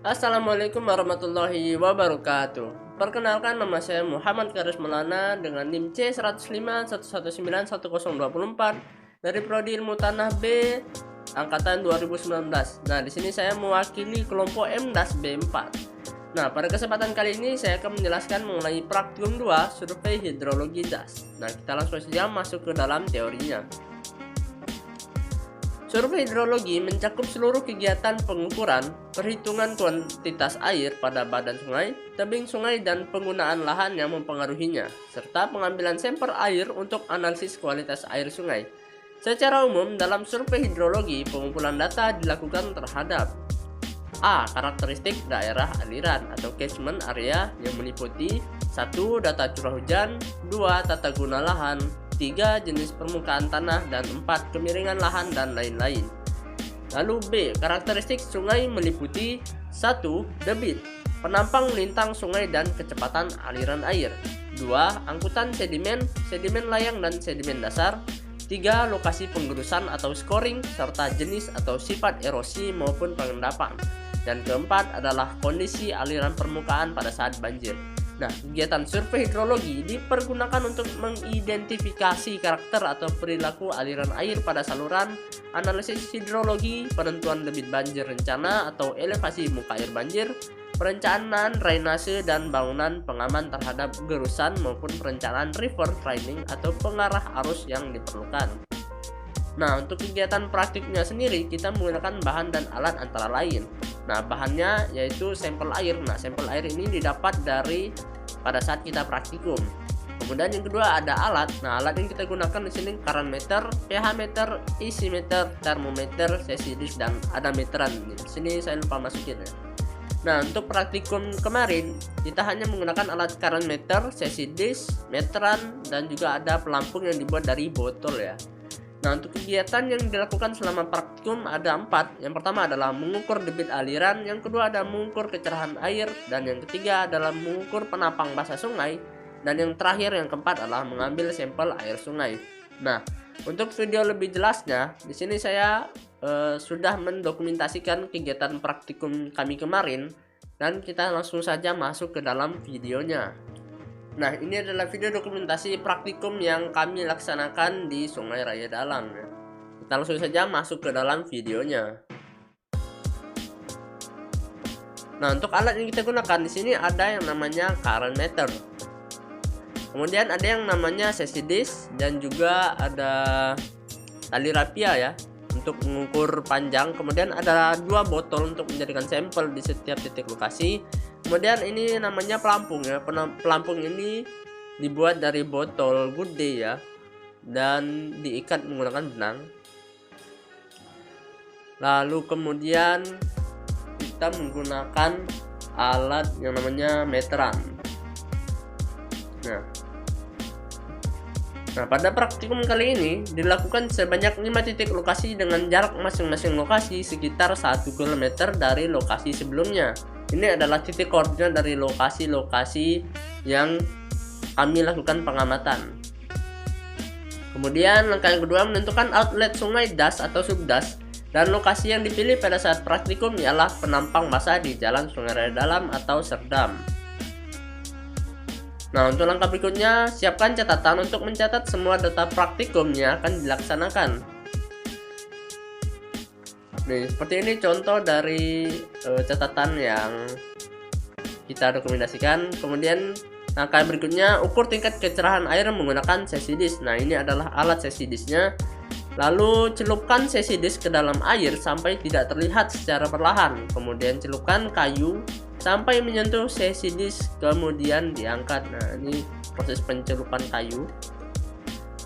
Assalamualaikum warahmatullahi wabarakatuh. Perkenalkan, nama saya Muhammad Karis Melana dengan NIM C10511911024 dari Prodi Ilmu Tanah B angkatan 2019. Nah, di sini saya mewakili kelompok M-B4. Nah, pada kesempatan kali ini saya akan menjelaskan mengenai praktikum 2 survei hidrologi das. Nah, kita langsung saja masuk ke dalam teorinya. Survei hidrologi mencakup seluruh kegiatan pengukuran, perhitungan kuantitas air pada badan sungai, tebing sungai, dan penggunaan lahan yang mempengaruhinya, serta pengambilan sampel air untuk analisis kualitas air sungai. Secara umum, dalam survei hidrologi, pengumpulan data dilakukan terhadap A. Karakteristik daerah aliran atau catchment area yang meliputi 1. Data curah hujan, 2. Tata guna lahan, 3. Jenis permukaan tanah, dan 4. Kemiringan lahan dan lain-lain. Lalu B. Karakteristik sungai meliputi 1. Debit, penampang lintang sungai dan kecepatan aliran air, 2. Angkutan sedimen, sedimen layang dan sedimen dasar, 3. Lokasi penggerusan atau scoring, serta jenis atau sifat erosi maupun pengendapan, dan keempat adalah kondisi aliran permukaan pada saat banjir. Nah, kegiatan survei hidrologi dipergunakan untuk mengidentifikasi karakter atau perilaku aliran air pada saluran, analisis hidrologi, penentuan debit banjir rencana atau elevasi muka air banjir, perencanaan drainase dan bangunan pengaman terhadap gerusan maupun perencanaan river training atau pengarah arus yang diperlukan. Nah, untuk kegiatan praktiknya sendiri kita menggunakan bahan dan alat antara lain. Nah, bahannya yaitu sampel air. Nah, sampel air ini didapat dari pada saat kita praktikum. Kemudian yang kedua ada alat. Nah, alat yang kita gunakan di sini current meter, pH meter, isi meter, termometer, sesi disk, dan ada meteran. Di sini saya lupa masukin ya. Nah, untuk praktikum kemarin kita hanya menggunakan alat current meter, sesi disk, meteran, dan juga ada pelampung yang dibuat dari botol ya. Nah, untuk kegiatan yang dilakukan selama praktikum ada 4. Yang pertama adalah mengukur debit aliran, yang kedua ada mengukur kecerahan air, dan yang ketiga adalah mengukur penampang basah sungai, dan yang terakhir yang keempat adalah mengambil sampel air sungai. Nah, untuk video lebih jelasnya di sini saya sudah mendokumentasikan kegiatan praktikum kami kemarin, dan kita langsung saja masuk ke dalam videonya. Nah, ini adalah video dokumentasi praktikum yang kami laksanakan di Sungai Raya Dalam ya. Kita langsung saja masuk ke dalam videonya. Nah, untuk alat yang kita gunakan di sini ada yang namanya current meter. Kemudian ada yang namanya sesi disk, dan juga ada tali rapia ya untuk mengukur panjang. Kemudian ada 2 botol untuk menjadikan sampel di setiap titik lokasi. Kemudian ini namanya pelampung ya. Pelampung ini dibuat dari botol good day ya, dan diikat menggunakan benang. Lalu kemudian kita menggunakan alat yang namanya meteran. Nah, pada praktikum kali ini dilakukan sebanyak 5 titik lokasi dengan jarak masing-masing lokasi sekitar 1 km dari lokasi sebelumnya. Ini adalah titik koordinat dari lokasi-lokasi yang kami lakukan pengamatan. Kemudian langkah yang kedua menentukan outlet sungai das atau subdas, dan lokasi yang dipilih pada saat praktikum ialah penampang basah di Jalan Sungai Raya Dalam atau Serdam. Nah, untuk langkah berikutnya, siapkan catatan untuk mencatat semua data praktikum yang akan dilaksanakan. Nih, seperti ini contoh dari catatan yang kita dokumentasikan. Kemudian langkah berikutnya, ukur tingkat kecerahan air menggunakan sesi disk. Nah, ini adalah alat sesi disknya. Lalu celupkan sesi disk ke dalam air sampai tidak terlihat secara perlahan. Kemudian celupkan kayu sampai menyentuh sesi disk, kemudian diangkat. Nah, ini proses pencelupan kayu.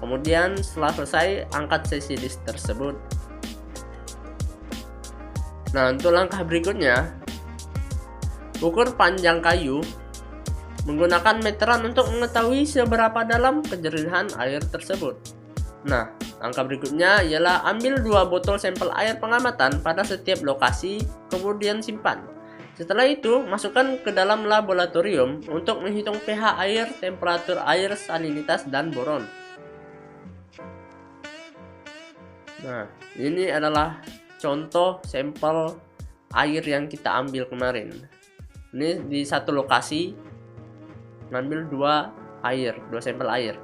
Kemudian setelah selesai, angkat sesi disk tersebut. Nah, untuk langkah berikutnya, ukur panjang kayu menggunakan meteran untuk mengetahui seberapa dalam kejernihan air tersebut. Nah, langkah berikutnya ialah ambil 2 botol sampel air pengamatan pada setiap lokasi, kemudian simpan. Setelah itu, masukkan ke dalam laboratorium untuk menghitung pH air, temperatur air, salinitas, dan boron. Nah, ini adalah contoh sampel air yang kita ambil kemarin. Ini di satu lokasi ngambil 2 sampel air.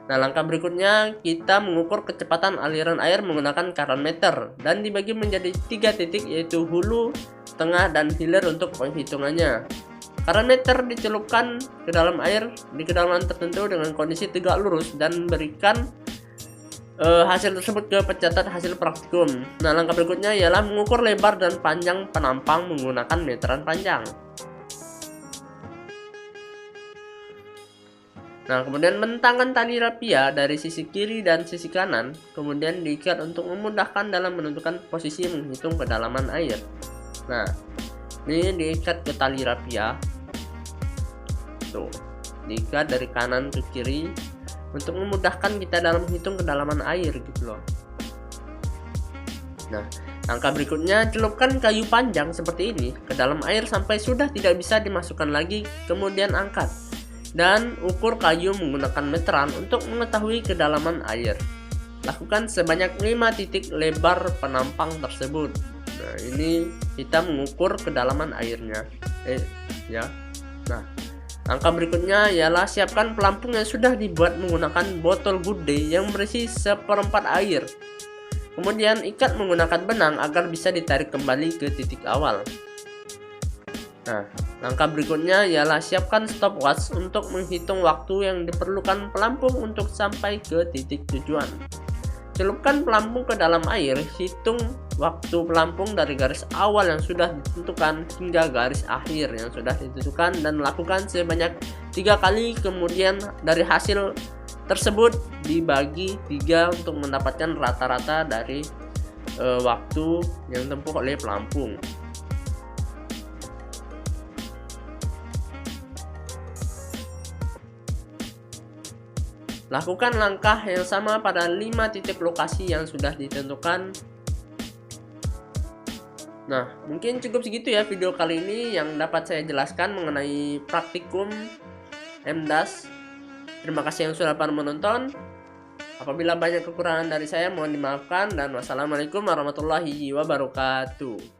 Nah, langkah berikutnya kita mengukur kecepatan aliran air menggunakan current meter dan dibagi menjadi 3 titik, yaitu hulu, tengah, dan hilir untuk penghitungannya. Current meter dicelupkan ke dalam air di kedalaman tertentu dengan kondisi tegak lurus dan berikan hasil tersebut ke pencatat hasil praktikum. Nah, langkah berikutnya ialah mengukur lebar dan panjang penampang menggunakan meteran panjang. Nah, kemudian bentangkan tali rapia dari sisi kiri dan sisi kanan, kemudian diikat untuk memudahkan dalam menentukan posisi menghitung kedalaman air. Nah, ini diikat ke tali rapia. Tuh, diikat dari kanan ke kiri untuk memudahkan kita dalam menghitung kedalaman air gitu loh. Nah, langkah berikutnya celupkan kayu panjang seperti ini ke dalam air sampai sudah tidak bisa dimasukkan lagi, kemudian angkat dan ukur kayu menggunakan meteran untuk mengetahui kedalaman air. Lakukan sebanyak 5 titik lebar penampang tersebut. Nah, ini kita mengukur kedalaman airnya. Nah, langkah berikutnya ialah siapkan pelampung yang sudah dibuat menggunakan botol Good Day yang berisi 1/4 air. Kemudian ikat menggunakan benang agar bisa ditarik kembali ke titik awal. Nah, langkah berikutnya ialah siapkan stopwatch untuk menghitung waktu yang diperlukan pelampung untuk sampai ke titik tujuan. Celupkan pelampung ke dalam air, hitung waktu pelampung dari garis awal yang sudah ditentukan hingga garis akhir yang sudah ditentukan dan lakukan sebanyak 3 kali. Kemudian dari hasil tersebut dibagi 3 untuk mendapatkan rata-rata dari waktu yang ditempuh oleh pelampung. Lakukan langkah yang sama pada 5 titik lokasi yang sudah ditentukan. Nah, mungkin cukup segitu ya video kali ini yang dapat saya jelaskan mengenai praktikum MDAS. Terima kasih yang sudah menonton. Apabila banyak kekurangan dari saya mohon dimaafkan, dan wassalamualaikum warahmatullahi wabarakatuh.